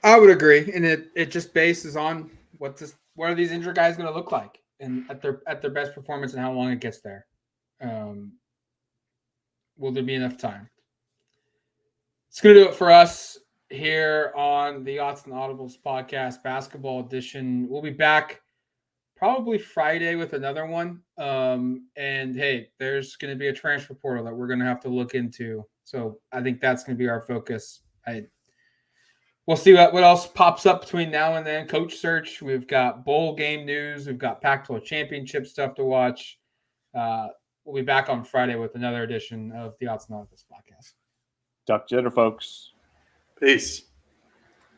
I would agree. And it just bases on what are these injured guys going to look like and at their best performance and how long it gets there. Will there be enough time? It's going to do it for us here on the Autzen Audibles Podcast Basketball Edition. We'll be back probably Friday with another one. And hey, there's going to be a transfer portal that we're going to have to look into. So I think that's going to be our focus. We'll see what else pops up between now and then. Coach search. We've got bowl game news. We've got Pac-12 championship stuff to watch. We'll be back on Friday with another edition of the Autzen Audibles Podcast. Talk to you later, folks. Peace.